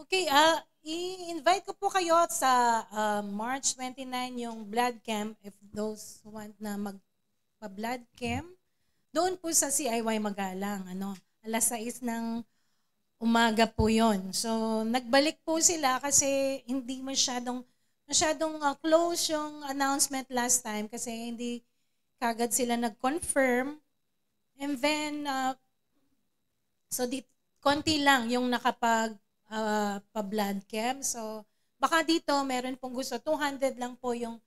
Okay, i-invite ko po kayo sa March 29 yung blood camp if those who want na magpa-blood camp. Doon po sa CIY Magalang, alas 6 ng umaga po yon. So, nagbalik po sila kasi hindi masyadong close yung announcement last time kasi hindi kagad sila nag-confirm. And then, so konti lang yung pa-blood camp. So, baka dito meron pong gusto. 200 lang po yung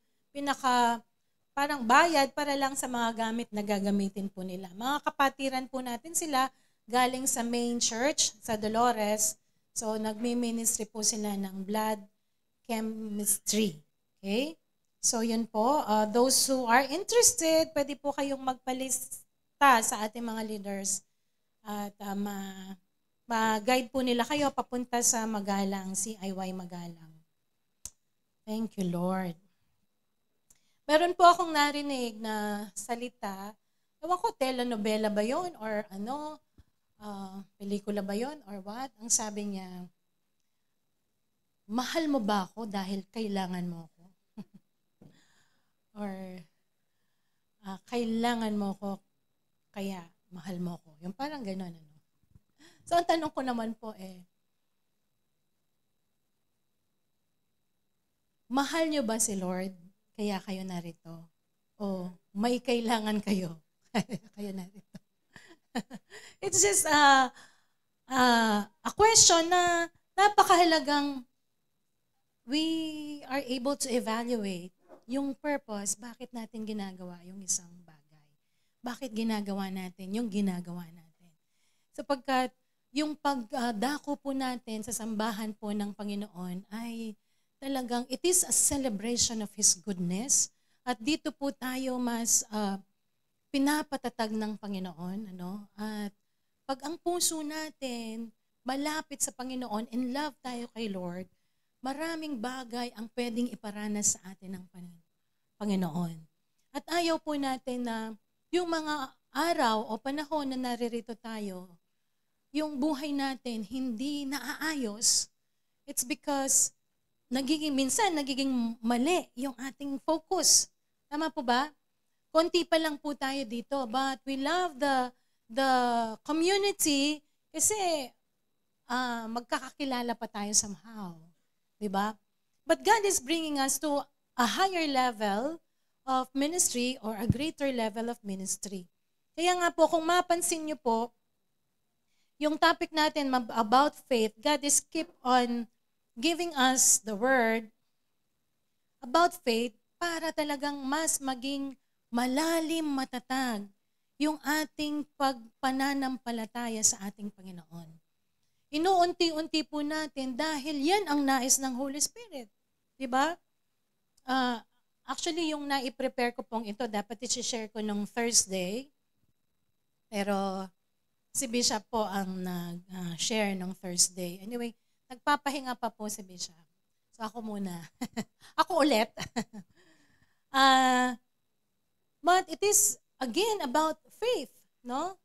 parang bayad para lang sa mga gamit na gagamitin po nila. Mga kapatiran po natin sila galing sa main church sa Dolores. So, nagmi-ministry po sila ng blood chemistry. Okay? So, yun po. Those who are interested, pwede po kayong magpalista sa ating mga leaders at ma-guide po nila kayo papunta sa Magalang, CIY Magalang. Thank you, Lord. Meron po akong narinig na salita. Ewan ko, telenovela ba yun? Or pelikula ba yun? Or what? Ang sabi niya, mahal mo ba ako dahil kailangan mo ako? Or kailangan mo ako kaya mahal mo ako. Yung parang gano'n. So, ang tanong ko naman po mahal niyo ba si Lord? Kaya kayo narito. O may kailangan kayo. Kayo narito. It's just a question na napakahalagang we are able to evaluate yung purpose, bakit natin ginagawa yung isang bagay. Bakit ginagawa natin yung ginagawa natin. Sapagkat yung pagdako po natin sa sambahan po ng Panginoon ay talagang it is a celebration of His goodness. At dito po tayo mas pinapatatag ng Panginoon. At pag ang puso natin malapit sa Panginoon, in love tayo kay Lord, maraming bagay ang pwedeng iparanas sa atin ng Panginoon. At ayaw po natin na yung mga araw o panahon na naririto tayo, yung buhay natin hindi naaayos. It's because minsan nagiging mali yung ating focus. Tama po ba? Konti pa lang po tayo dito, but we love the community kasi magkakakilala pa tayo somehow. Diba? But God is bringing us to a higher level of ministry or a greater level of ministry. Kaya nga po, kung mapansin nyo po, yung topic natin about faith, God is keep on giving us the word about faith para talagang mas maging malalim, matatag yung ating pagpananampalataya sa ating Panginoon. Inuunti-unti po natin dahil yan ang nais ng Holy Spirit. Diba? Actually, yung nai-prepare ko pong ito, dapat i-share ko nung Thursday. Pero si Bishop po ang nag-share nung Thursday. Anyway, nagpapahinga pa po si Bishop. So ako muna. Ako ulit. But it is, again, about faith. No?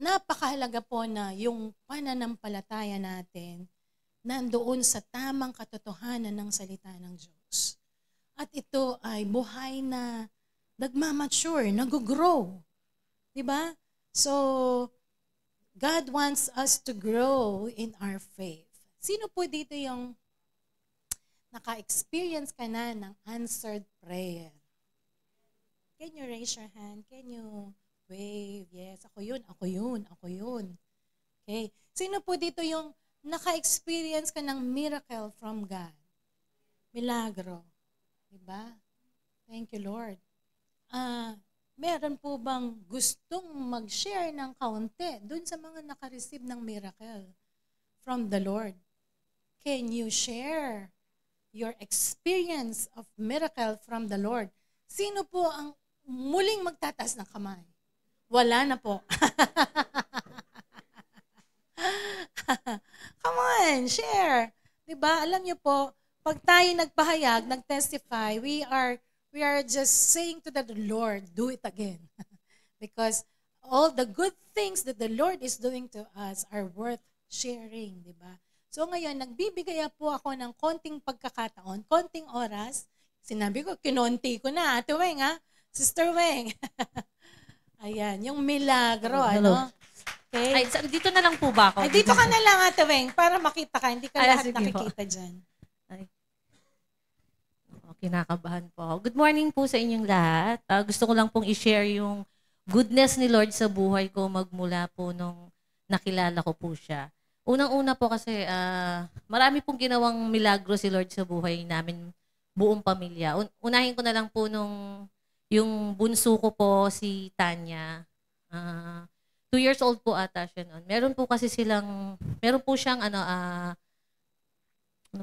Napakahalaga po na yung pananampalataya natin nandoon sa tamang katotohanan ng salita ng Diyos. At ito ay buhay na nagmamature, nag-grow. Diba? So, God wants us to grow in our faith. Sino po dito yung naka-experience ka na ng answered prayer? Can you raise your hand? Can you wave? Yes, ako yun. Okay. Sino po dito yung naka-experience ka ng miracle from God? Milagro. Diba? Thank you, Lord. Meron po bang gustong mag-share ng kaunti dun sa mga naka-receive ng miracle from the Lord? Can you share your experience of miracle from the Lord? Sino po ang muling magtataas ng kamay? Wala na po. Come on, share. Diba? Alam niyo po, pag tayo nagpahayag, nag-testify, we are just saying to the Lord, do it again. Because all the good things that the Lord is doing to us are worth sharing, di ba? So ngayon, nagbibigay po ako ng konting pagkakataon, konting oras. Sinabi ko, kinonti ko na. Ate Weng, ha? Sister Weng. Ayan, yung milagro, Hello. ano? Okay. Ay, dito na lang po ba ako? Ay, dito ka na lang, Ate Weng, para makita ka. Hindi ka Ay, lahat sige nakikita dyan. Ay. Oh, kinakabahan po ako. Good morning po sa inyong lahat. Gusto ko lang pong i-share yung goodness ni Lord sa buhay ko magmula po nung nakilala ko po siya. Unang-una po kasi marami pong ginawang milagro si Lord sa buhay namin, buong pamilya. Unahin ko na lang po yung bunso ko po, si Tanya. 2 years old po ata siya noon. Meron po siyang ano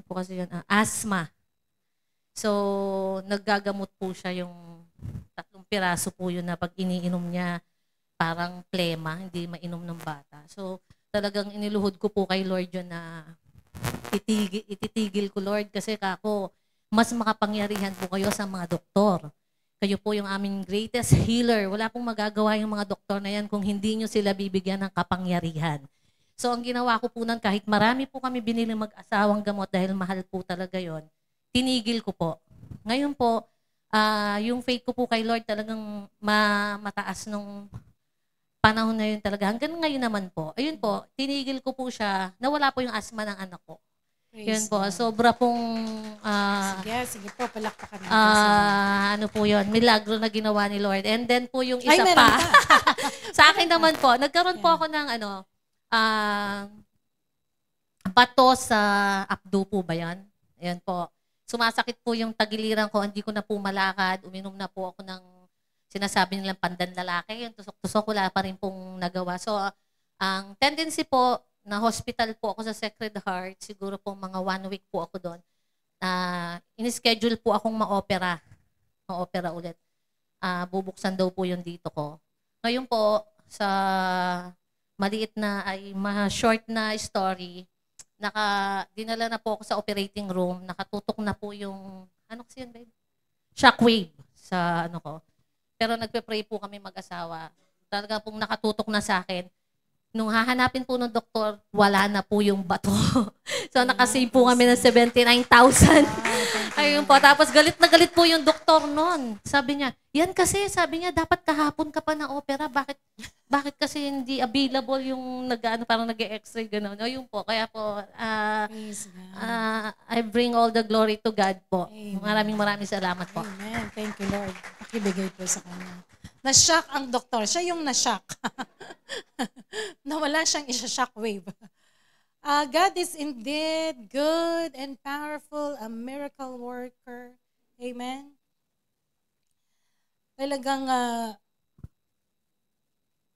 po kasi yun, asthma. So, naggagamot po siya yung 3 piraso po yun na pag iniinom niya, parang plema, hindi mainom ng bata. So, talagang iniluhod ko po kay Lord yun na ititigil ko, Lord, kasi kako, mas makapangyarihan po kayo sa mga doktor. Kayo po yung aming greatest healer. Wala pong magagawa yung mga doktor na yan kung hindi nyo sila bibigyan ng kapangyarihan. So, ang ginawa ko po nun, kahit marami po kami binili mag-asawang gamot dahil mahal po talaga yon, tinigil ko po. Ngayon po, yung faith ko po kay Lord talagang mataas nung panahon na yun talaga. Hanggang ngayon naman po, ayun po, tinigil ko po siya, nawala po yung asthma ng anak ko. Yun po, sobra pong sige po, palakpakan natin. ano po yun, milagro na ginawa ni Lord. And then po yung Ay, isa meron pa, pa. sa akin naman po, nagkaroon po ako ng bato sa abdo po ba yan? Ayan po. Sumasakit po yung tagiliran ko, hindi ko na po malakad, uminom na po ako ng sinasabi nilang pandanlalaki, yung tusok-tusok, wala pa rin pong nagawa. So, ang tendency po, na hospital po ako sa Sacred Heart, siguro po mga 1 week po ako doon. In-schedule po akong ma-opera ulit. Bubuksan daw po yung dito ko. Ngayon po, sa maliit na ay short na story, dinala na po ako sa operating room, nakatutok na po yung, ano kasi yun, babe? Shockwave sa ano ko. Pero nagpe-pray po kami mag-asawa. Talaga pong nakatutok na sa akin. Nung hahanapin po ng doktor, wala na po yung bato. So nakasave po kami ng 79,000. Ayun po. Tapos galit na galit po yung doktor noon. Sabi niya, yan kasi, sabi niya, dapat kahapon ka pa na opera. Bakit kasi hindi available yung parang nag-e-x-ray, gano'n. Ayun po. Kaya po, I bring all the glory to God po. Amen. Maraming salamat po. Amen. Thank you, Lord. Pakibigay po sa kanya. Na-shock ang doktor. Siya yung na-shock. Nawala siyang isa-shockwave. God is indeed good and powerful, a miracle worker. Amen. Talagang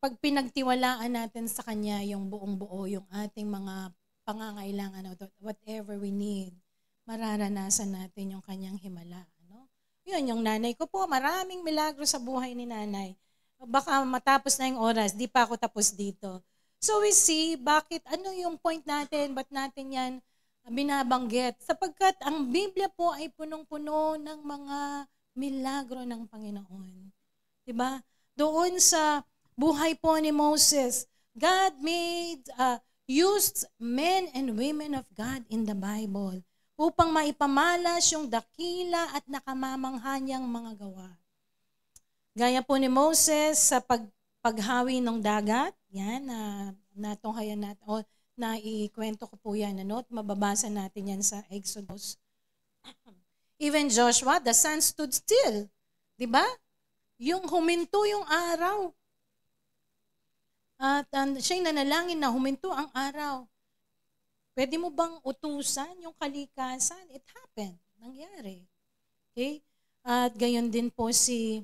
pag pinagtiwalaan natin sa Kanya yung buong buo, yung ating mga pangangailangan, whatever we need, mararanasan natin yung Kanyang himala. No? Yun, yung nanay ko po, maraming milagro sa buhay ni nanay. Baka matapos na yung oras, di pa ako tapos dito. So we see, ano yung point natin, ba't natin yan binabanggit? Sapagkat ang Biblia po ay punong-puno ng mga milagro ng Panginoon. Diba? Doon sa buhay po ni Moses, God used men and women of God in the Bible upang maipamalas yung dakila at nakamamangha-niyang mga gawa. Gaya po ni Moses sa paghawi ng dagat, yan, natunghayan natin, o naikwento ko po yan, mababasa natin yan sa Exodus. Even Joshua, the sun stood still. Diba? Yung huminto yung araw. At siya'y nanalangin na huminto ang araw. Pwede mo bang utusan yung kalikasan? It happened. Nangyari. Okay? At gayon din po si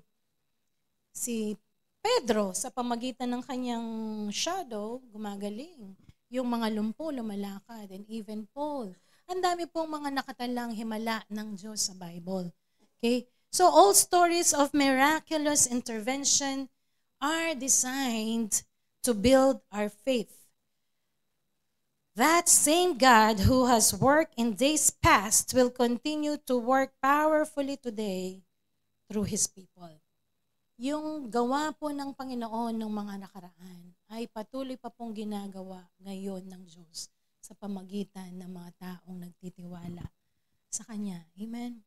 Pedro, sa pamagitan ng kanyang shadow, gumagaling. Yung mga lumpo, lumalakad. And even Paul. Ang dami pong mga nakatalang himala ng Diyos sa Bible. Okay? So all stories of miraculous intervention are designed to build our faith. That same God who has worked in days past will continue to work powerfully today through His people. Yung gawa po ng Panginoon ng mga nakaraan ay patuloy pa pong ginagawa ngayon ng Diyos sa pamagitan ng mga taong nagtitiwala sa Kanya. Amen?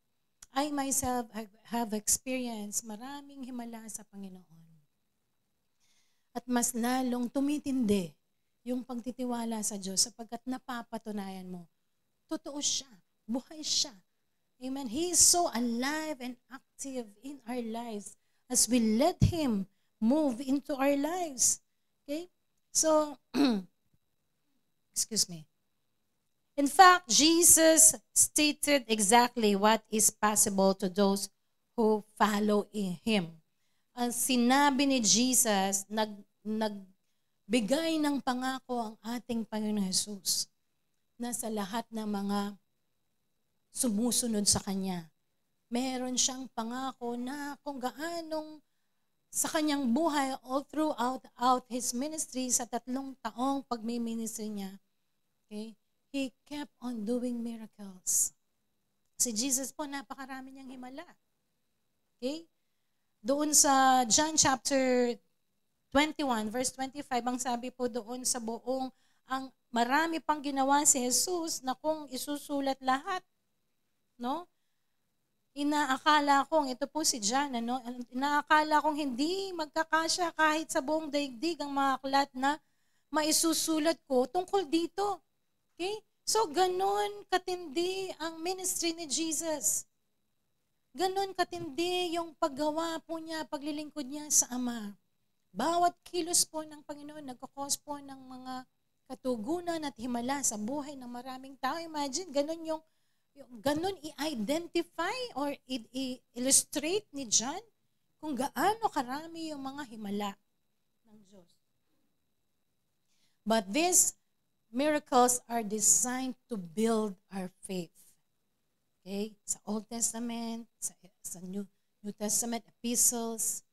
I myself have experienced maraming himala sa Panginoon. At mas lalong tumitindi yung pagtitiwala sa Diyos sapagkat napapatunayan mo, totoo siya, buhay siya. Amen? He is so alive and active in our lives as we let Him move into our lives. Okay? So, excuse me. In fact, Jesus stated exactly what is possible to those who follow in Him. Ang sinabi ni Jesus, nagbigay ng pangako ang ating Panginoon Jesus na sa lahat ng mga sumusunod sa Kanya, meron siyang pangako na kung gaanong sa kanyang buhay all throughout his ministry sa 3 taong pagmi-ministry niya, okay, he kept on doing miracles. Si Jesus po, napakarami niyang himala. Okay? Doon sa John chapter 21, verse 25, ang sabi po doon sa buong, ang marami pang ginawa si Jesus na kung isusulat lahat, no? Inaakala kong, ito po si John, ano? Inaakala kong hindi magkakasya kahit sa buong daigdig ang mga aklat na maisusulat ko tungkol dito. Okay? So, ganun katindi ang ministry ni Jesus. Ganun katindi yung paggawa po niya, paglilingkod niya sa Ama. Bawat kilos po ng Panginoon, nagkakos po ng mga katugunan at himala sa buhay ng maraming tao. Imagine, ganun yung ganun i-identify or i-illustrate ni John kung gaano karami yung mga himala ng Diyos. But these miracles are designed to build our faith. Okay? Sa Old Testament, sa New Testament epistles,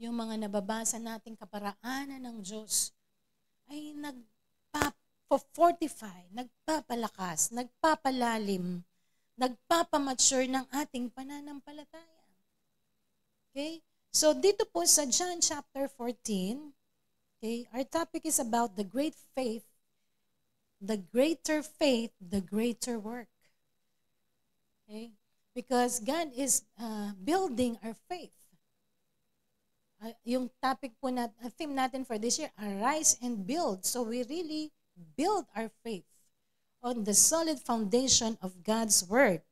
yung mga nababasa nating kaparaanan ng Diyos ay nagpa-fortify, nagpapalakas, nagpapalalim, nagpapamature ng ating pananampalataya. Okay? So dito po sa John chapter 14, okay, our topic is about the great faith, the greater faith, the greater work. Okay? Because God is building our faith. Yung topic po theme natin for this year, arise and build. So we really build our faith on the solid foundation of God's Word.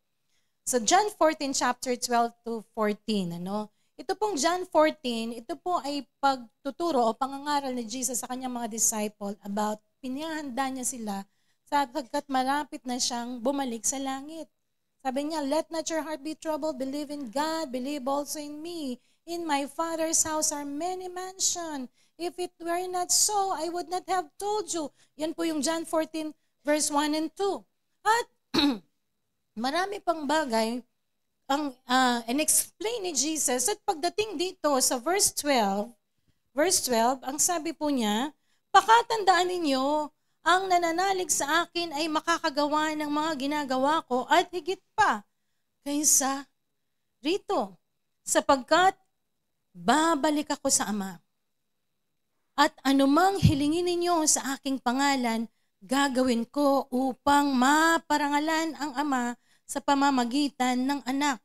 So John 14, chapter 12 to 14, ano? Ito pong John 14, ito po ay pagtuturo o pangangaral ni Jesus sa kanyang mga disciple about pinahanda niya sila sapagkat malapit na siyang bumalik sa langit. Sabi niya, let not your heart be troubled, believe in God, believe also in me. In my Father's house are many mansions. If it were not so, I would not have told you. Yan po yung John 14, verse 1 and 2. At marami pang bagay ang in-explain ni Jesus. At pagdating dito sa verse 12, ang sabi po niya, pakatandaan ninyo, ang nananalig sa akin ay makakagawa ng mga ginagawa ko at higit pa kaysa rito. Sapagkat babalik ako sa Ama. At anumang hilingin ninyo sa aking pangalan, gagawin ko upang maparangalan ang Ama sa pamamagitan ng Anak.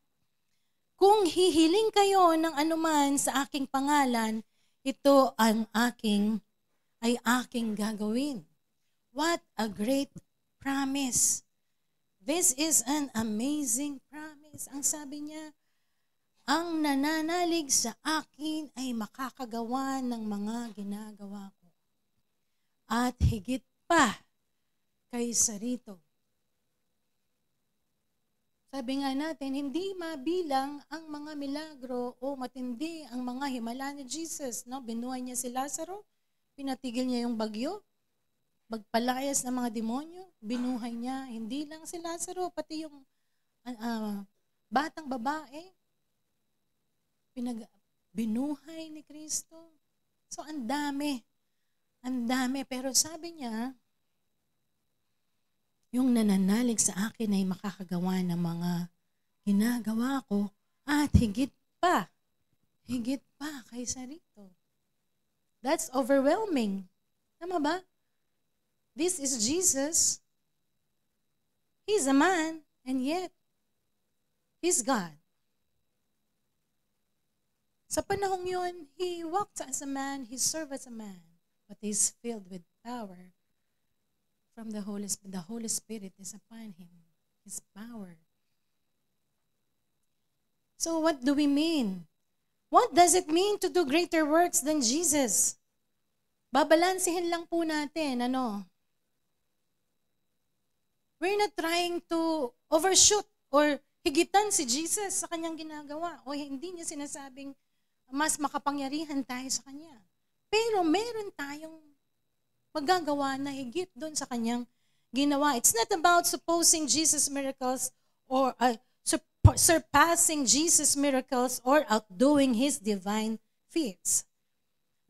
Kung hihiling kayo ng anuman sa aking pangalan, ito ay aking gagawin. What a great promise. This is an amazing promise. Ang sabi niya, ang nananalig sa akin ay makakagawa ng mga ginagawa ko. At higit pa kaysa rito. Sabi nga natin, hindi mabilang ang mga milagro o matindi ang mga himala ni Jesus. No? Binuhay niya si Lazaro, pinatigil niya yung bagyo, magpalayas ng mga demonyo, binuhay niya. Hindi lang si Lazaro, pati yung batang babae, binuhay ni Kristo. So, ang dami. Pero sabi niya, yung nananalig sa akin ay makakagawa ng mga ginagawa ko at higit pa kaysa rito. That's overwhelming. Tama ba? This is Jesus. He's a man, and yet, He's God. Sa panahong yun, He walked as a man, He served as a man, but He's filled with power from the Holy Spirit. The Holy Spirit is upon Him, His power. So what do we mean? What does it mean to do greater works than Jesus? Babalansihin lang po natin, We're not trying to overshoot or higitan si Jesus sa kanyang ginagawa. O hindi niya sinasabing mas makapangyarihan tayo sa kanya. Pero meron tayong magagawa na higit doon sa kanyang ginawa. It's not about supposing Jesus' miracles or surpassing Jesus' miracles or outdoing His divine feats.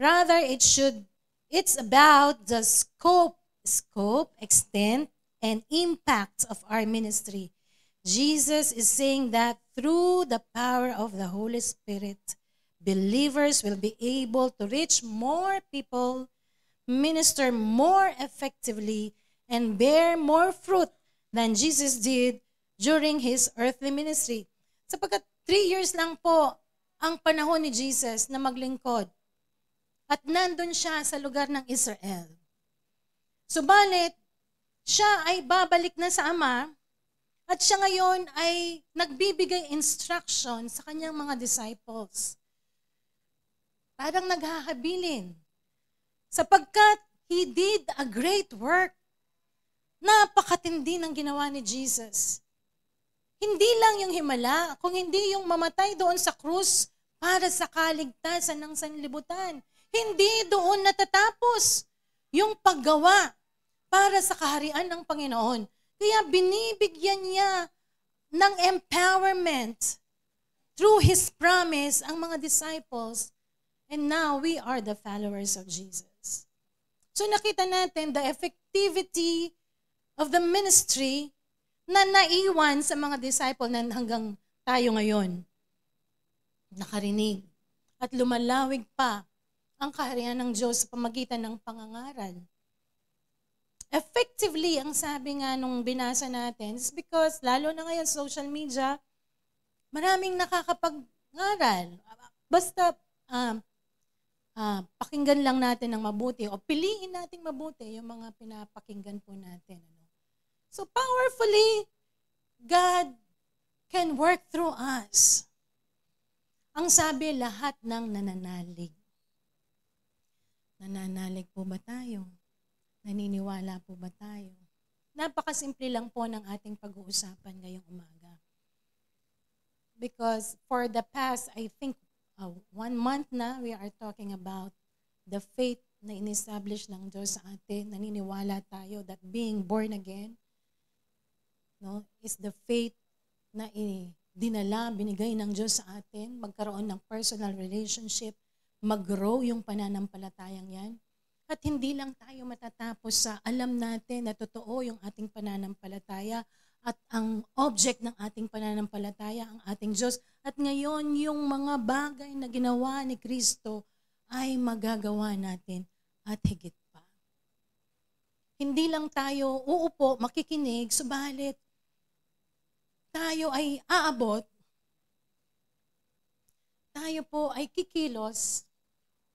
Rather, it's about the scope, extent, and impact of our ministry. Jesus is saying that through the power of the Holy Spirit, believers will be able to reach more people, minister more effectively, and bear more fruit than Jesus did during His earthly ministry. Sapagkat 3 years lang po ang panahon ni Jesus na maglingkod. At nandun siya sa lugar ng Israel. Subalit, siya ay babalik na sa Ama at siya ngayon ay nagbibigay instruction sa kanyang mga disciples. Parang naghahabilin. Sapagkat He did a great work. Napakatindi ng ginawa ni Jesus. Hindi lang yung himala, kung hindi yung mamatay doon sa krus para sa kaligtasan ng sanlibutan. Hindi doon natatapos yung paggawa para sa kaharian ng Panginoon. Kaya binibigyan niya ng empowerment through His promise ang mga disciples. And now we are the followers of Jesus. So nakita natin the effectivity of the ministry na naiwan sa mga disciple na hanggang tayo ngayon nakarinig. At lumalawig pa ang kaharian ng Diyos sa pamagitan ng pangangaral. Effectively, ang sabi nga nung binasa natin is because, lalo na ngayon social media, maraming nakakapag-ngaral. Basta pakinggan lang natin ng mabuti o piliin nating mabuti yung mga pinapakinggan po natin. So powerfully, God can work through us. Ang sabi, lahat ng nananalig. Nananalig po ba tayo? Naniniwala po ba tayo? Napakasimple lang po ng ating pag-uusapan ngayong umaga. Because for the past, I think, 1 month na, we are talking about the faith na in-establish ng Diyos sa atin. Naniniwala tayo that being born again is the faith na dinala, binigay ng Diyos sa atin. Magkaroon ng personal relationship, mag-grow yung pananampalatayang yan. At hindi lang tayo matatapos sa alam natin na totoo yung ating pananampalataya at ang object ng ating pananampalataya, ang ating Diyos. At ngayon, yung mga bagay na ginawa ni Kristo ay magagawa natin at higit pa. Hindi lang tayo uupo, makikinig, subalit tayo ay aabot, tayo po ay kikilos,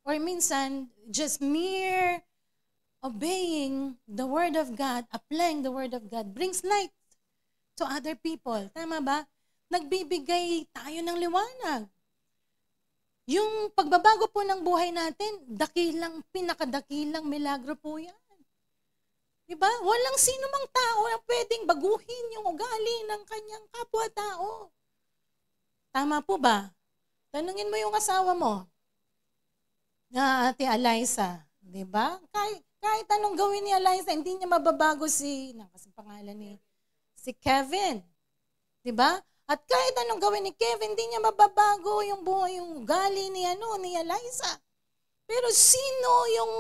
or minsan, just mere obeying the Word of God, applying the Word of God, brings light to other people. Tama ba? Nagbibigay tayo ng liwanag. Yung pagbabago po ng buhay natin, pinakadakilang milagro po yan. Diba? Walang sino mang tao na pwedeng baguhin yung ugali ng kanyang kapwa-tao. Tama po ba? Tanungin mo yung asawa mo, na Ate Eliza, di ba? Kahit anong gawin ni Eliza, hindi niya mababago si pangalan si Kevin. Di ba? At kahit anong gawin ni Kevin, hindi niya mababago yung buhay, yung ugali ni Eliza. Pero sino yung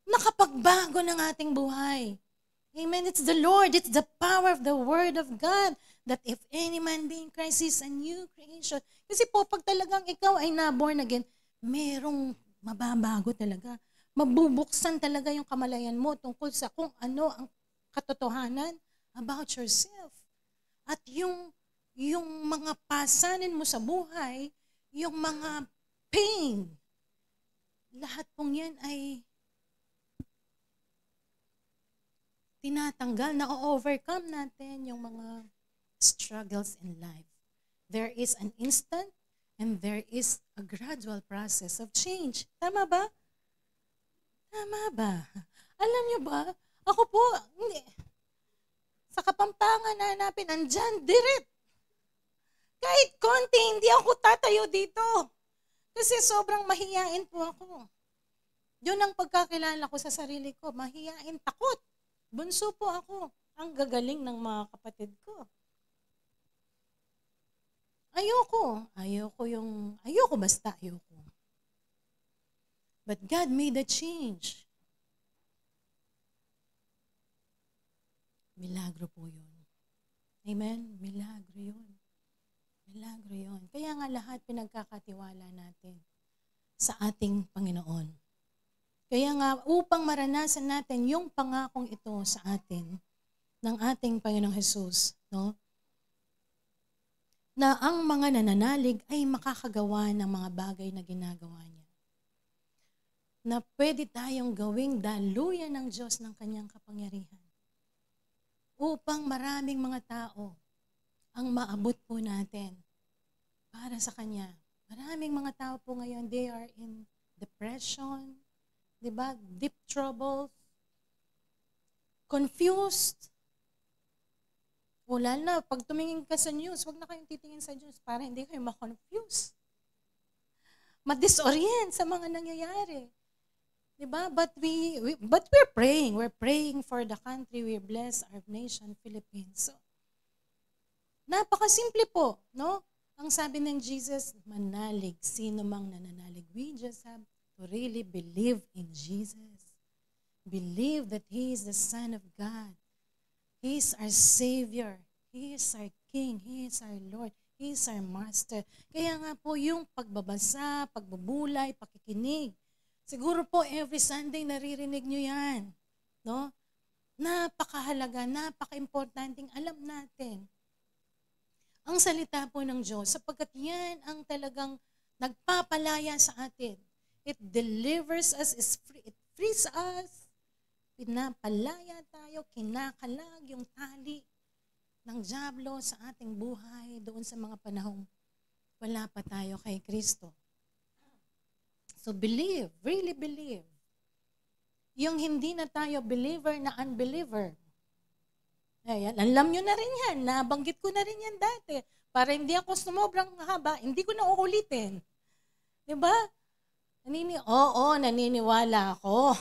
nakapagbago ng ating buhay? Amen. It's the Lord. It's the power of the Word of God that if any man be in Christ is a new creation. Kasi po, pag talagang ikaw ay na-born again, merong mababago talaga. Mabubuksan talaga yung kamalayan mo tungkol sa kung ano ang katotohanan about yourself. At yung mga pasanin mo sa buhay, yung mga pain, lahat pong yan ay tinatanggal, na-overcome natin yung mga struggles in life. There is an instant and there is a gradual process of change. Tama ba? Tama ba? Alam niyo ba, ako po, sa Kapampangan na hanapin, andyan, diret. Kahit konti, hindi ako tatayo dito. Kasi sobrang mahiyain po ako. Yun ang pagkakilala ko sa sarili ko. Mahiyain, takot. Bunso po ako. Ang gagaling ng mga kapatid ko. Ayoko basta ayoko. But God made a change. Milagro po yun. Amen? Milagro yun. Milagro yun. Kaya nga lahat pinagkakatiwala natin sa ating Panginoon. Kaya nga upang maranasan natin yung pangakong ito sa atin ng ating Panginoong Hesus, no? Na ang mga nananalig ay makakagawa ng mga bagay na ginagawa niya. Na pwede tayong gawing daluyan ng Diyos ng kanyang kapangyarihan. Upang maraming mga tao ang maabot po natin para sa Kanya. Maraming mga tao po ngayon, they are in depression, diba? Deep troubles, confused. Wala na, pag tumingin ka sa news, wag na kayong titingin sa news para hindi kayo ma-confuse. Ma-disorient sa mga nangyayari. Diba? But we're praying. We're praying for the country. We bless our nation, Philippines. So, napakasimple po, no? Ang sabi ng Jesus, manalig, sino mang nananalig. We just have to really believe in Jesus. Believe that He is the Son of God. He is our Savior. He is our King. He is our Lord. He is our Master. Kaya nga po yung pagbabasa, pagbubulay, pakikinig. Siguro po every Sunday naririnig nyo yan. No? Napakahalaga, napaka-importanting alam natin ang salita po ng Diyos sapagkat yan ang talagang nagpapalaya sa atin. It delivers us, it frees us. Pinapalaya tayo, kinakalag yung tali ng dyablo sa ating buhay doon sa mga panahong wala pa tayo kay Kristo. So believe, really believe. Yung hindi na tayo believer na unbeliever. Ayan, alam nyo na rin yan, nabanggit ko na rin yan dati. Para hindi ako sumobrang haba, hindi ko na uulitin. Diba? Naniniwala ako.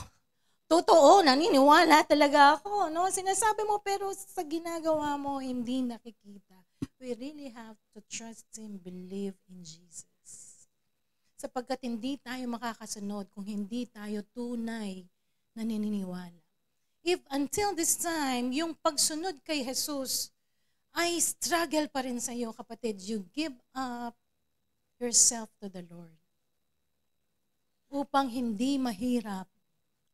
Totoo, naniniwala talaga ako. No? Sinasabi mo pero sa ginagawa mo, hindi nakikita. We really have to trust Him, believe in Jesus. Sapagkat hindi tayo makakasunod kung hindi tayo tunay na naniniwala. If until this time, yung pagsunod kay Jesus ay struggle pa rin sa iyo, kapatid, you give up yourself to the Lord. Upang hindi mahirap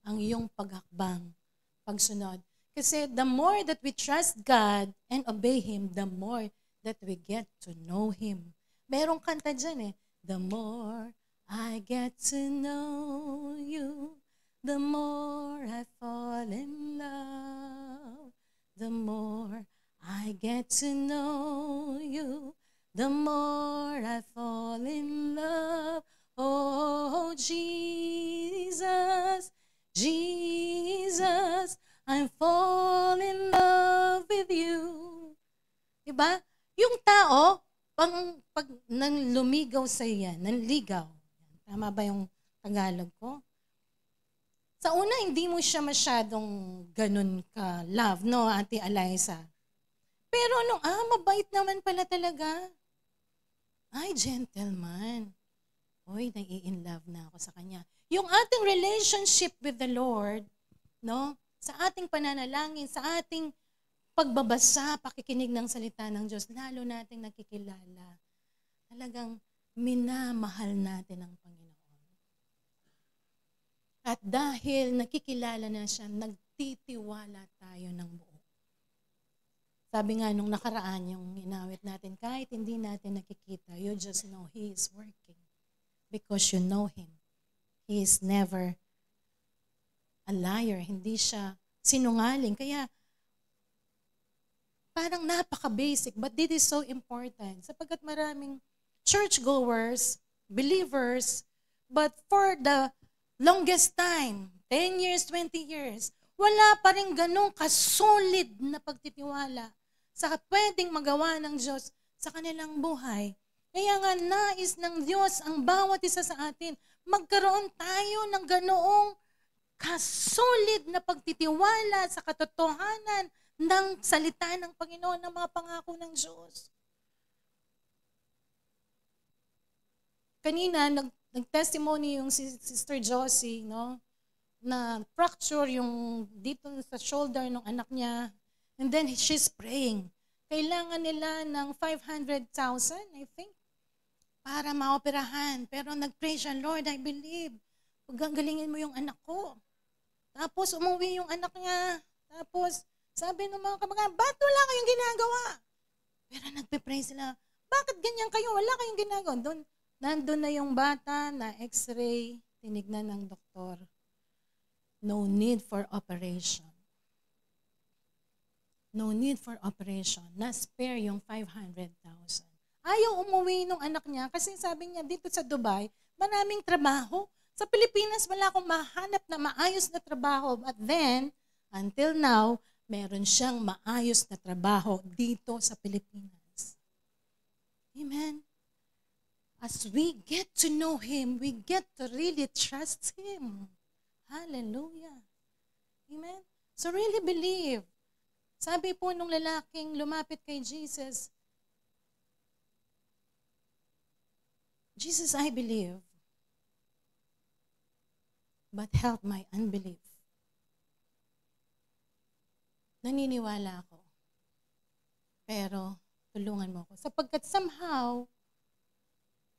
ang iyong paghakbang, pagsunod. Kasi the more that we trust God and obey Him, the more that we get to know Him. Merong kanta dyan The more I get to know you, the more I fall in love. The more I get to know you, the more I fall in love. Oh, Jesus, Jesus, I'm fall in love with you. Diba? Yung tao, pag nang lumigaw sa yan, nanligaw. Tama ba yung Tagalog ko? Sa una, hindi mo siya masyadong ganun ka-love, no, Ate Eliza? Pero mabait naman pala talaga. Ay, gentleman. Oy, nai-in-love na ako sa kanya. Yung ating relationship with the Lord, no, sa ating pananalangin, sa ating pagbabasa, pakikinig ng salita ng Diyos, lalo nating nakikilala. Talagang minamahal natin ang Panginoon. At dahil nakikilala na siya, nagtitiwala tayo ng buo. Sabi nga nung nakaraan, yung inawit natin, kahit hindi natin nakikita, you just know He is working. Because you know Him. He is never a liar. Hindi siya sinungaling. Kaya, parang napaka-basic, but this is so important. Sapagkat maraming churchgoers, believers, but for the longest time, 10 years, 20 years, wala pa rin ganong kasolid na pagtitiwala sa pwedeng magawa ng Diyos sa kanilang buhay. Kaya nga nais ng Diyos ang bawat isa sa atin, magkaroon tayo ng ganoong kasolid na pagtitiwala sa katotohanan ng salita ng Panginoon, ng mga pangako ng Diyos. Kanina, nag-testimony yung si Sister Josie, no? Na fracture yung dito sa shoulder ng anak niya. And then she's praying. Kailangan nila ng 500,000, I think, para maoperahan. Pero nag-pray siya, Lord, I believe. Paggagalingin mo yung anak ko. Tapos umuwi yung anak niya. Tapos sabi ng mga kamag-anak, ba't wala kayong ginagawa? Pero nagpe-pray sila, bakit ganyan kayo? Wala kayong ginagawa. Nandun na yung bata na x-ray, tinignan ng doktor. No need for operation. No need for operation. Na-spare yung 500,000. Ayaw umuwi nung anak niya kasi sabi niya dito sa Dubai, maraming trabaho. Sa Pilipinas, wala akong mahanap na maayos na trabaho. But then, until now, meron siyang maayos na trabaho dito sa Pilipinas. Amen. As we get to know Him, we get to really trust Him. Hallelujah. Amen. So really believe. Sabi po nung lalaking lumapit kay Jesus, Jesus, I believe, but help my unbelief. Naniniwala ako. Pero tulungan mo ako. Sapagkat somehow,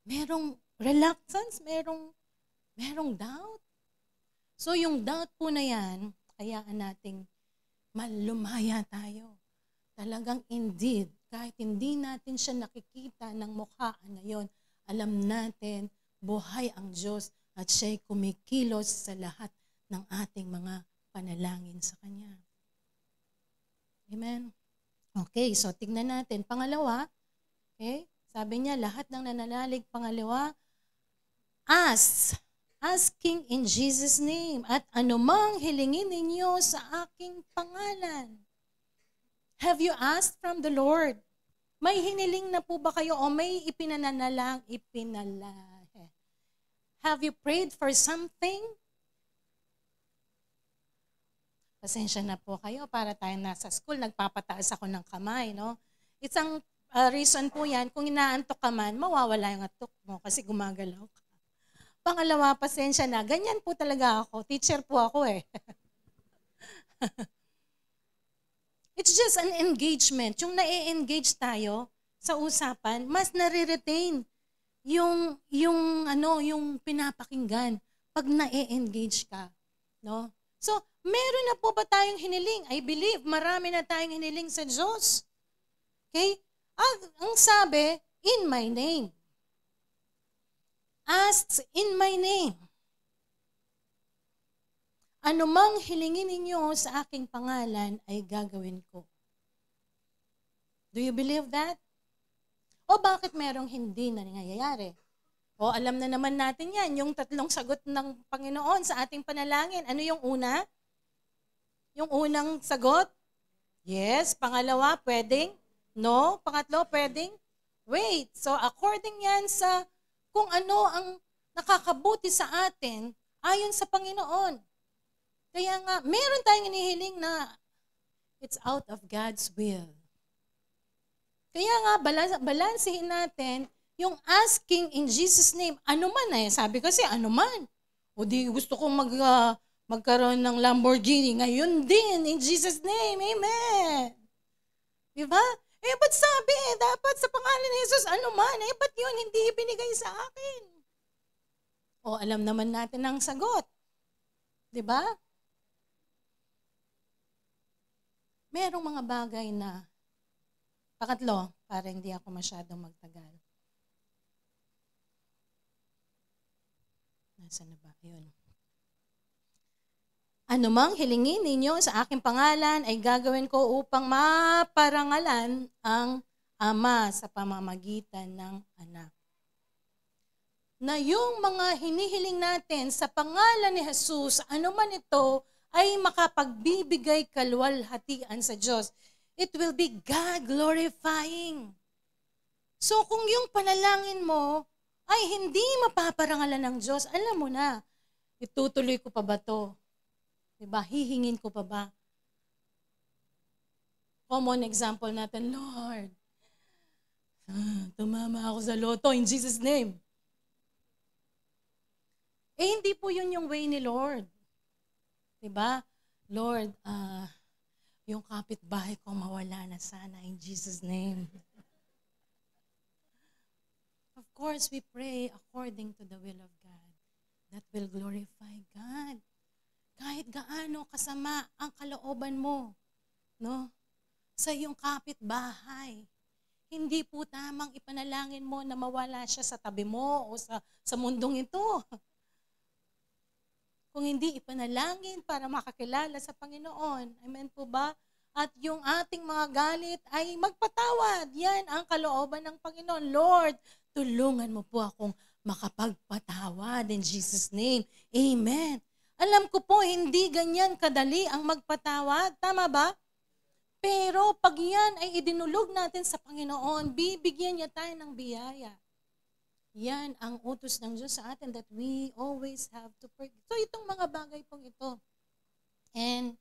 merong reluctance, merong doubt. So yung doubt po na yan, kayaan nating lumaya tayo. Talagang indeed, kahit hindi natin siya nakikita ng mukhaan na yon, alam natin, buhay ang Diyos at siya'y kumikilos sa lahat ng ating mga panalangin sa Kanya. Amen. Okay, so tignan natin. Pangalawa, okay, sabi niya, lahat ng nananalig, pangalawa, asking in Jesus' name, at anumang hilingin ninyo sa aking pangalan. Have you asked from the Lord? May hiniling na po ba kayo o may ipinanalang? Have you prayed for something? Pasensya na po kayo, para tayo nasa school, nagpapataas ako ng kamay, no? Isang reason po yan, kung inaantok ka man, mawawala yung atok mo kasi gumagalaw ka. Pangalawa, pasensya na, ganyan po talaga ako. Teacher po ako eh. It's just an engagement. Yung na-engage tayo sa usapan, mas nare-retain yung pinapakinggan pag na-engage ka, no? So, meron na po ba tayong hiniling? I believe marami na tayong hiniling sa Diyos. Okay? Ang sabi, in my name. Ask in my name. Anumang hilingin ninyo sa aking pangalan ay gagawin ko. Do you believe that? O bakit merong hindi na nangyayari? O alam na naman natin yan, yung tatlong sagot ng Panginoon sa ating panalangin. Ano yung una? Yung unang sagot? Yes. Pangalawa, pwedeng? No. Pangatlo, pwedeng? Wait. So according yan sa kung ano ang nakakabuti sa atin ayon sa Panginoon. Kaya nga, meron tayong inihiling na it's out of God's will. Kaya nga, balansehin natin yung asking in Jesus' name. Ano man eh. Sabi kasi, ano man. O di gusto kong magkaroon ng Lamborghini. Ngayon din, in Jesus' name. Amen. Diba? Ba't sabi dapat sa pangalan ni Jesus, ano man, ba't yun hindi ibinigay sa akin? O alam naman natin ang sagot. 'Di ba? Merong mga bagay na, pakatlo, para hindi ako masyadong magtagal. Nasaan na ba? Ayun. Anumang hilingin ninyo sa aking pangalan ay gagawin ko upang maparangalan ang Ama sa pamamagitan ng anak. Na yung mga hinihiling natin sa pangalan ni Jesus, anuman ito, ay makapagbibigay kaluwalhatian sa Diyos. It will be God glorifying. So kung yung panalangin mo ay hindi mapaparangalan ng Diyos, alam mo na, itutuloy ko pa ba to? Diba? Hihingin ko pa ba? Common example natin, Lord, tumama ako sa loto in Jesus' name. Hindi po yun yung way ni Lord. Diba? Lord, yung kapitbahay ko mawala na sana in Jesus' name. Of course, we pray according to the will of God. That will glorify God. Kahit gaano kasama ang kalooban mo, no? Sa iyong kapitbahay. Hindi po tamang ipanalangin mo na mawala siya sa tabi mo o sa mundong ito. Kung hindi ipanalangin para makakilala sa Panginoon. Amen po ba? At yung ating mga galit ay magpatawad. Yan ang kalooban ng Panginoon. Lord, tulungan mo po akong makapagpatawad in Jesus' name. Amen. Alam ko po, hindi ganyan kadali ang magpatawad. Tama ba? Pero pag yan ay idinulog natin sa Panginoon, bibigyan niya tayo ng biyaya. Yan ang utos ng Diyos sa atin that we always have to pray. So itong mga bagay pong ito. And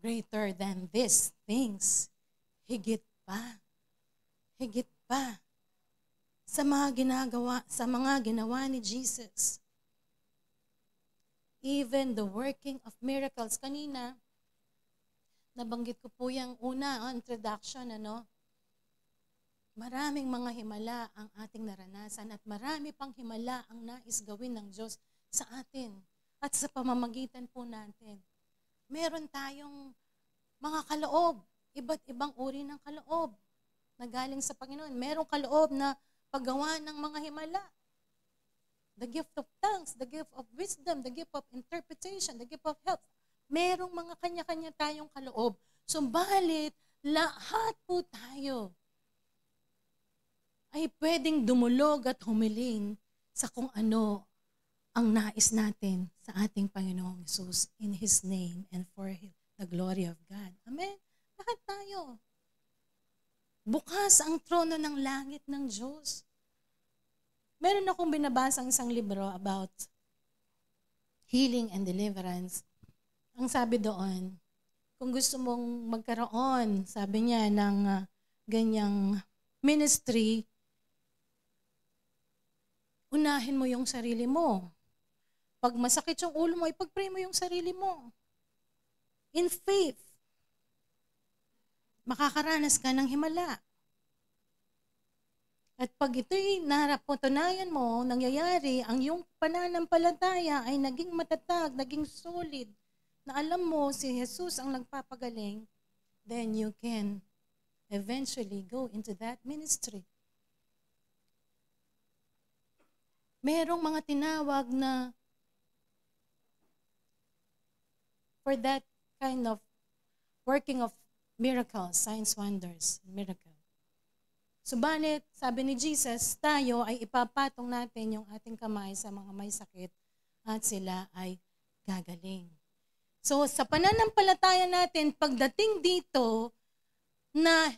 greater than these things, higit pa sa mga ginawa ni Jesus. Even the working of miracles. Kanina, nabanggit ko po yung una, introduction, Maraming mga himala ang ating naranasan at marami pang himala ang nais gawin ng Diyos sa atin at sa pamamagitan po natin. Meron tayong mga kaloob, iba't ibang uri ng kaloob na galing sa Panginoon. Merong kaloob na paggawa ng mga himala. The gift of tongues, the gift of wisdom, the gift of interpretation, the gift of help. Merong mga kanya-kanya tayong kaloob. Subalit, lahat po tayo ay pwedeng dumulog at humiling sa kung ano ang nais natin sa ating Panginoong Jesus in His name and for the glory of God. Amen? Lahat tayo. Bukas ang trono ng langit ng Diyos. Meron akong binabasang isang libro about healing and deliverance. Ang sabi doon, kung gusto mong magkaroon, sabi niya, ng ganyang ministry, unahin mo yung sarili mo. Pag masakit yung ulo mo, ipag-pray mo yung sarili mo. In faith, makakaranas ka ng himala. At pag ito'y napatunayan mo, nangyayari, ang iyong pananampalataya ay naging matatag, naging solid, na alam mo si Jesus ang nagpapagaling, then you can eventually go into that ministry. Merong mga tinawag na for that kind of working of miracles, signs, wonders, miracle. Subalit, sabi ni Jesus, tayo ay ipapatong natin yung ating kamay sa mga may sakit at sila ay gagaling. So, sa pananampalataya natin, pagdating dito na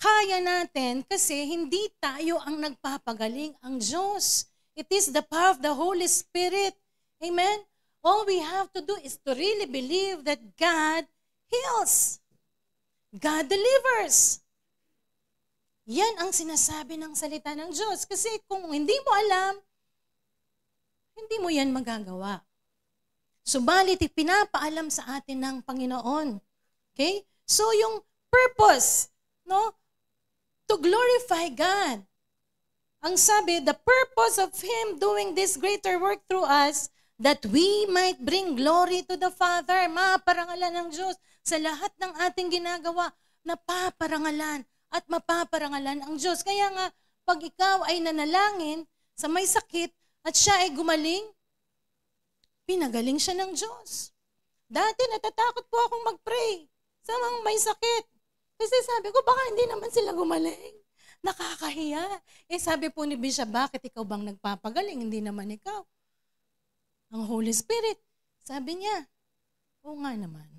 kaya natin kasi hindi tayo ang nagpapagaling, ang Diyos. It is the power of the Holy Spirit. Amen? All we have to do is to really believe that God heals. God delivers. Yan ang sinasabi ng salita ng Diyos. Kasi kung hindi mo alam, hindi mo yan magagawa. Subalit, pinapaalam sa atin ng Panginoon. Okay? So, yung purpose, to glorify God. Ang sabi, the purpose of Him doing this greater work through us, that we might bring glory to the Father. Maparangalan ng Diyos sa lahat ng ating ginagawa, napaparangalan at mapaparangalan ang Diyos. Kaya nga, pag ikaw ay nanalangin sa may sakit at siya ay gumaling, pinagaling siya ng Diyos. Dati natatakot po akong mag-pray sa mga may sakit. Kasi sabi ko, baka hindi naman sila gumaling. Nakakahiya. Sabi po ni Bishop, bakit ikaw bang nagpapagaling? Hindi naman ikaw. Ang Holy Spirit. Sabi niya, oo nga naman.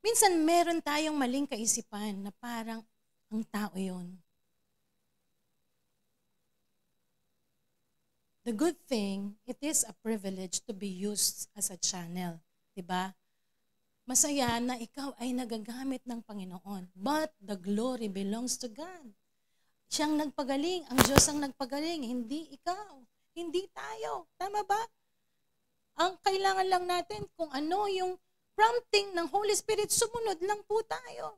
Minsan meron tayong maling kaisipan na parang ang tao yon. The good thing, it is a privilege to be used as a channel. Diba? Masaya na ikaw ay nagagamit ng Panginoon. But the glory belongs to God. Siyang nagpagaling. Ang Diyos ang nagpagaling. Hindi ikaw. Hindi tayo. Tama ba? Ang kailangan lang natin kung ano yung prompting ng Holy Spirit, sumunod lang po tayo.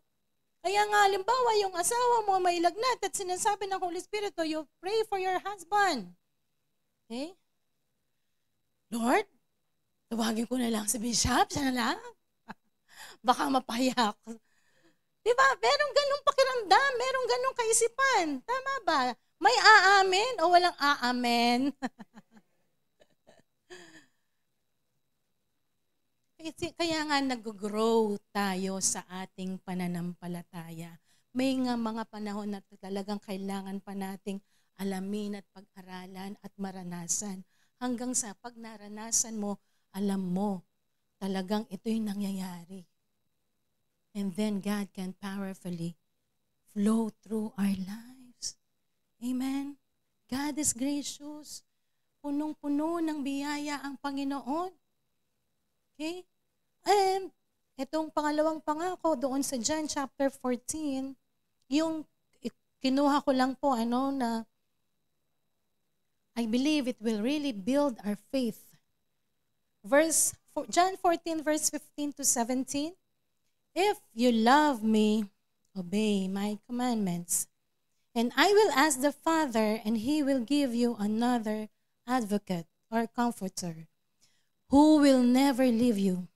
Kaya nga, halimbawa, yung asawa mo may lagnat at sinasabi ng Holy Spirit, you pray for your husband. Okay? Lord, tawagin ko na lang si Bishop, siya na lang. Baka mapahiya ako. Diba? Merong ganong pakiramdam, merong ganong kaisipan. Tama ba? May aamen o walang aamen? Kaya nga nag-grow tayo sa ating pananampalataya. May nga mga panahon na talagang kailangan pa nating alamin at pag-aralan at maranasan. Hanggang sa pag naranasan mo, alam mo, talagang ito'y nangyayari. And then God can powerfully flow through our lives. Amen? God is gracious. Punong-puno ng biyaya ang Panginoon. Okay? And itong pangalawang pangako doon sa John chapter 14, yung kinuha ko lang po na I believe it will really build our faith. John 14 verse 15 to 17. If you love me, obey my commandments. And I will ask the Father, and he will give you another advocate or comforter, who will never leave you.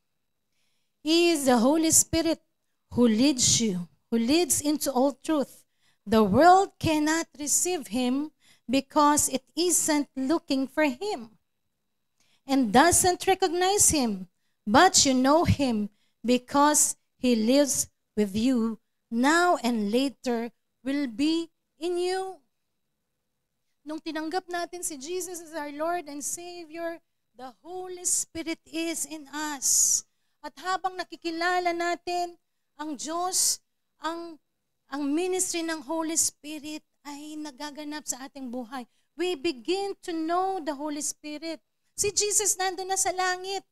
He is the Holy Spirit who leads you, who leads into all truth. The world cannot receive him because it isn't looking for him and doesn't recognize him. But you know him because he lives with you now and later will be in you. Nung tinanggap natin si Jesus as our Lord and Savior, the Holy Spirit is in us. At habang nakikilala natin ang Diyos, ang ministry ng Holy Spirit ay nagaganap sa ating buhay. We begin to know the Holy Spirit. Si Jesus nandun na sa langit.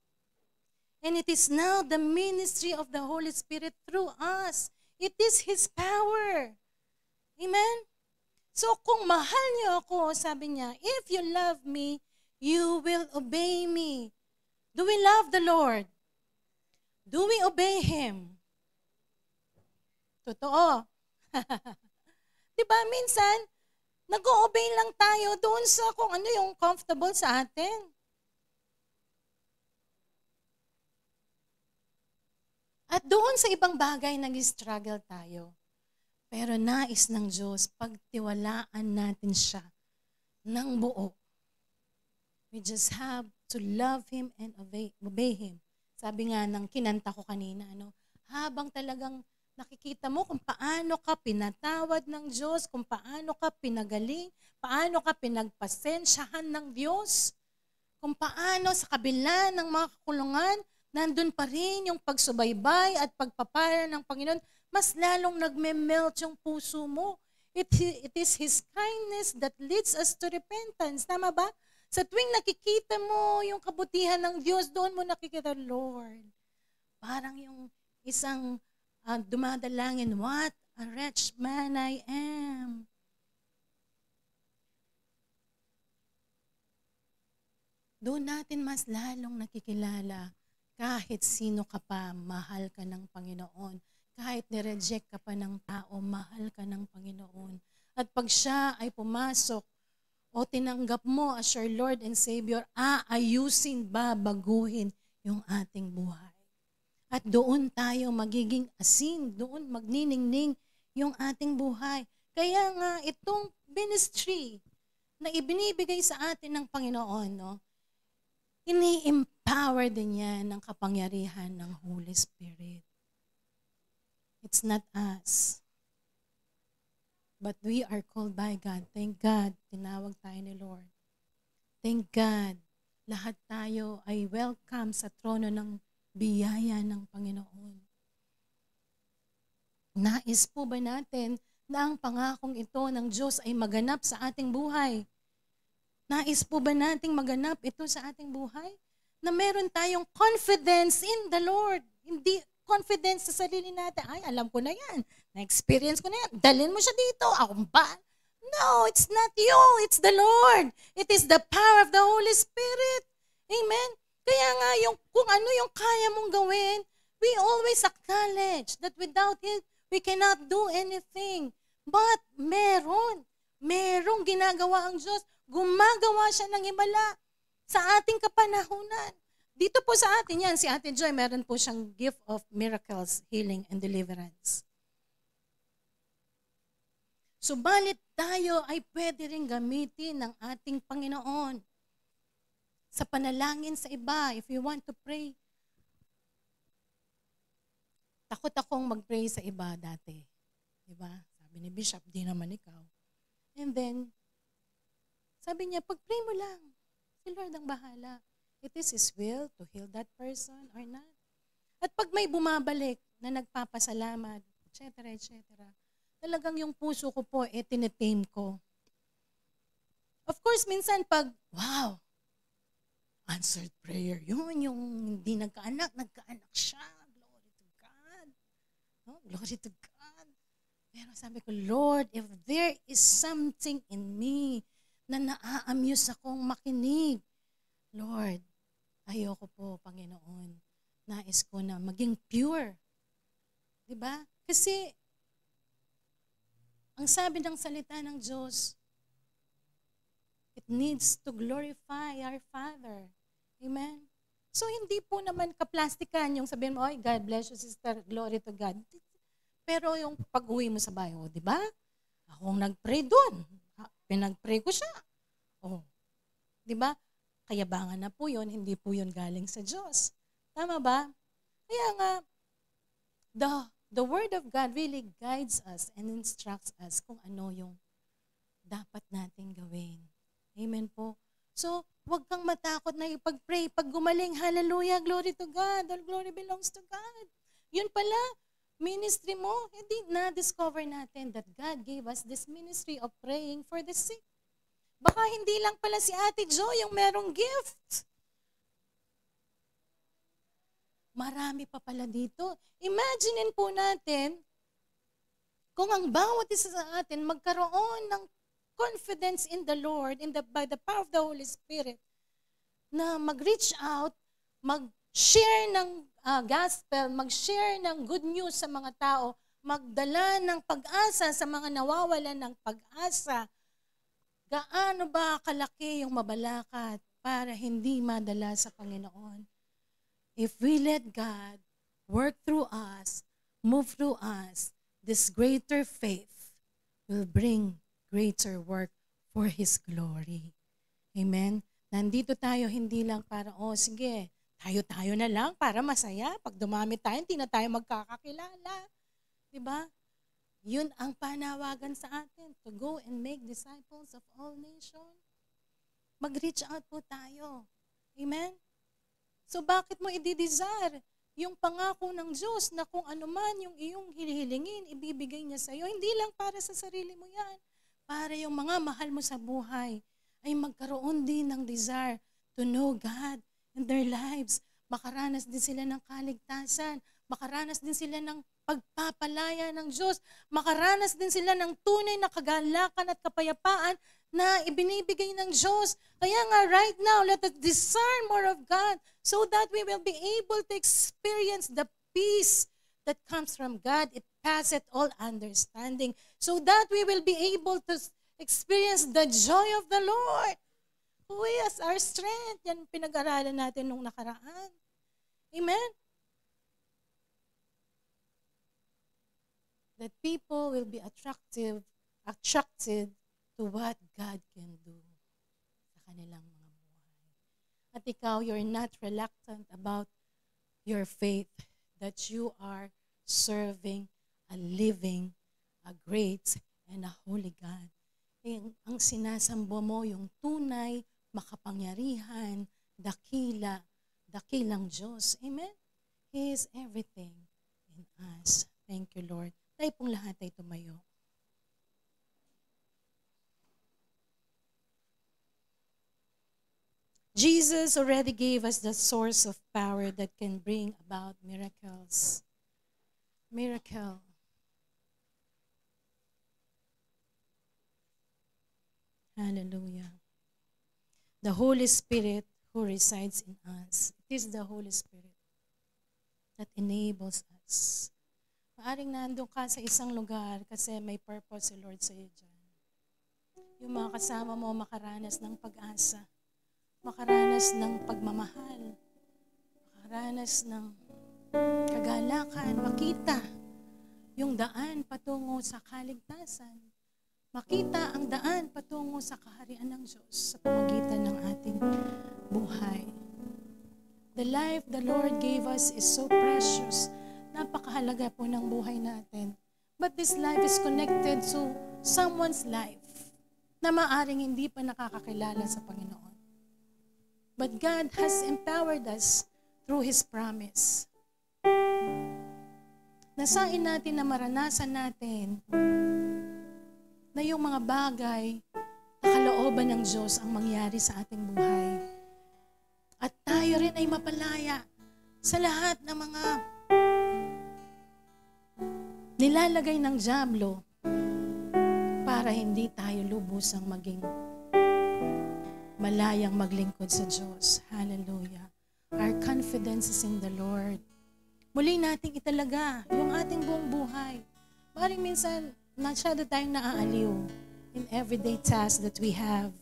And it is now the ministry of the Holy Spirit through us. It is His power. Amen? So kung mahal niyo ako, sabi niya, if you love me, you will obey me. Do we love the Lord? Do we obey Him? Totoo. Diba, minsan, nag-o-obey lang tayo doon sa kung ano yung comfortable sa atin. At doon sa ibang bagay, nag-struggle tayo. Pero nais ng Diyos, pagtiwalaan natin siya ng buo. We just have to love Him and obey Him. Sabi nga ng kinanta ko kanina, habang talagang nakikita mo kung paano ka pinatawad ng Diyos, kung paano ka pinagaling, paano ka pinagpasensyahan ng Diyos, kung paano sa kabila ng mga kakulungan, nandun pa rin yung pagsubaybay at pagpapala ng Panginoon, mas lalong nagme-melt yung puso mo. It is His kindness that leads us to repentance. Tama ba? Sa tuwing nakikita mo yung kabutihan ng Diyos, doon mo nakikita, Lord, parang yung isang dumadalangin, what a wretched man I am. Doon natin mas lalong nakikilala, kahit sino ka pa, mahal ka ng Panginoon. Kahit nireject ka pa ng tao, mahal ka ng Panginoon. At pag siya ay pumasok o tinanggap mo as your Lord and Savior, aayusin ba, baguhin yung ating buhay. At doon tayo magiging asin, doon magniningning yung ating buhay. Kaya nga itong ministry na ibinibigay sa atin ng Panginoon, no, ini-empower din yan ng kapangyarihan ng Holy Spirit. It's not us. But we are called by God. Thank God, tinawag tayo ni Lord. Thank God, lahat tayo ay welcome sa trono ng biyaya ng Panginoon. Nais po ba natin na ang pangakong ito ng Diyos ay maganap sa ating buhay? Nais po ba nating maganap ito sa ating buhay? Na meron tayong confidence in the Lord. Hindi confidence sa sarili natin. Ay, alam ko na yan. Na-experience ko na yan. Dalhin mo siya dito. Ako ba? No, it's not you. It's the Lord. It is the power of the Holy Spirit. Amen? Kaya nga, kung ano yung kaya mong gawin, we always acknowledge that without Him, we cannot do anything. But merong ginagawa ang Diyos. Gumagawa siya ng himala sa ating kapanahunan. Dito po sa atin yan, si Ate Joy, meron po siyang gift of miracles, healing, and deliverance. Subalit tayo ay pwede rin gamitin ng ating Panginoon sa panalangin sa iba. If you want to pray, takot akong mag-pray sa iba dati. Diba? Sabi ni Bishop, di naman ikaw. And then, sabi niya, pag-pray mo lang. Si Lord ang bahala. It is His will to heal that person or not. At pag may bumabalik na nagpapasalamat, etc., talagang yung puso ko po, tinetame ko. Of course, minsan pag, wow, answered prayer, yun, yung hindi nagkaanak siya. Glory to God. No? Glory to God. Pero sabi ko, Lord, if there is something in me na naa-amuse akong makinig, Lord, ayoko po, Panginoon. Nais ko na maging pure. Diba? Kasi, ang sabi ng salita ng Diyos, it needs to glorify our Father. Amen? So, hindi po naman kaplastikan yung sabihin mo, God bless you, sister, glory to God. Pero yung pag-uwi mo sa bahay, di ba? Akong nag-pray doon. Pinag-pray ko siya. Di ba? Kayabangan na po yun, hindi po yun galing sa Diyos. Tama ba? Kaya nga, the Word of God really guides us and instructs us kung ano yung dapat nating gawin. Amen po. So, huwag kang matakot na ipag-pray. Pag gumaling, hallelujah, glory to God. All glory belongs to God. Yun pala, ministry mo, hindi na-discover natin that God gave us this ministry of praying for the sick. Baka hindi lang pala si Ate Jo yung merong gift. Marami pa pala dito. Imaginein po natin kung ang bawat isa sa atin magkaroon ng confidence in the Lord by the power of the Holy Spirit na mag-reach out, mag-share ng gospel, mag-share ng good news sa mga tao, magdala ng pag-asa sa mga nawawalan ng pag-asa. Gaano ba kalaki yung mabalakad para hindi madala sa Panginoon? If we let God work through us, move through us, this greater faith will bring greater work for His glory. Amen? Nandito tayo hindi lang para, sige, tayo-tayo na lang para masaya. Pag dumami tayo, hindi na tayo magkakakilala. Diba? Yun ang panawagan sa atin, to go and make disciples of all nations. Mag-reach out po tayo. Amen? So bakit mo i-desire yung pangako ng Diyos na kung ano man yung iyong hilihilingin, ibibigay niya sa iyo? Hindi lang para sa sarili mo yan. Para yung mga mahal mo sa buhay ay magkaroon din ng desire to know God in their lives. Makaranas din sila ng kaligtasan. Makaranas din sila ng pagpapalaya ng Diyos. Makaranas din sila ng tunay na kagalakan at kapayapaan na ibinibigay ng Diyos. Kaya nga right now, let us discern more of God so that we will be able to experience the peace that comes from God. It passeth all understanding. So that we will be able to Experience the joy of the Lord, who is our strength. Yan pinag-aralan natin nung nakaraan. Amen? That people will be attracted to what God can do sa kanilang mga buhay. At ikaw, you're not reluctant about your faith, that you are serving a living, a great, and a holy God. Ang sinasamba mo, yung tunay, makapangyarihan, dakilang Diyos. Amen? He is everything in us. Thank you, Lord. Tayo pong lahat ay tumayo. Jesus already gave us the source of power that can bring about miracles. Miracle. Hallelujah. The Holy Spirit who resides in us. It is the Holy Spirit that enables us. Maaring nandun ka sa isang lugar kasi may purpose si Lord sa iyo dyan. Yung mga kasama mo makaranas ng pag-asa, makaranas ng pagmamahal, makaranas ng kagalakan, makita yung daan patungo sa kaligtasan, makita ang daan patungo sa kaharian ng Diyos sa pamamagitan ng ating buhay. The life the Lord gave us is so precious. Napakahalaga po ng buhay natin. But this life is connected to someone's life na maaring hindi pa nakakakilala sa Panginoon. But God has empowered us through His promise. Nasain natin na maranasan natin na yung mga bagay na kalooban ng Diyos ang mangyari sa ating buhay. At tayo rin ay mapalaya sa lahat ng mga nilalagay ng dyablo para hindi tayo lubusang maging malayang maglingkod sa Diyos. Hallelujah. Our confidence is in the Lord. Muli nating italaga yung ating buong buhay. Maring minsan, masyado tayong naaaliw in everyday tasks that we have.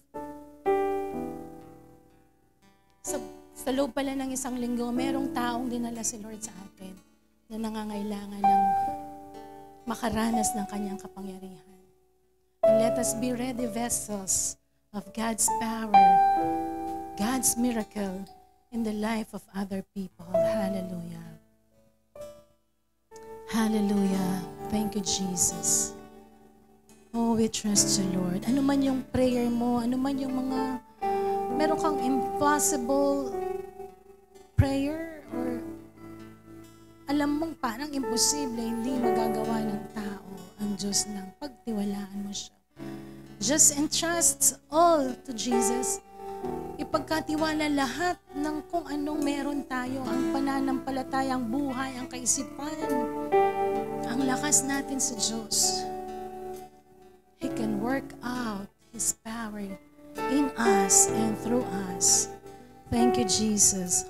Sa loob pala ng isang linggo, merong taong dinala si Lord sa atin na nangangailangan ng makaranas ng kanyang kapangyarihan. And let us be ready vessels of God's power, God's miracle in the life of other people. Hallelujah. Hallelujah. Thank you, Jesus. Oh, we trust you, Lord. Ano man yung prayer mo, ano man yung mga, meron kang impossible prayer or alam mong parang imposible, hindi magagawa ng tao ang Diyos lang. Pagtiwalaan mo siya. Just entrust all to Jesus. Ipagkatiwala lahat ng kung anong meron tayo, ang pananampalatayang buhay, ang kaisipan, ang lakas natin sa Diyos. He can work out His power in us and through us. Thank you, Jesus.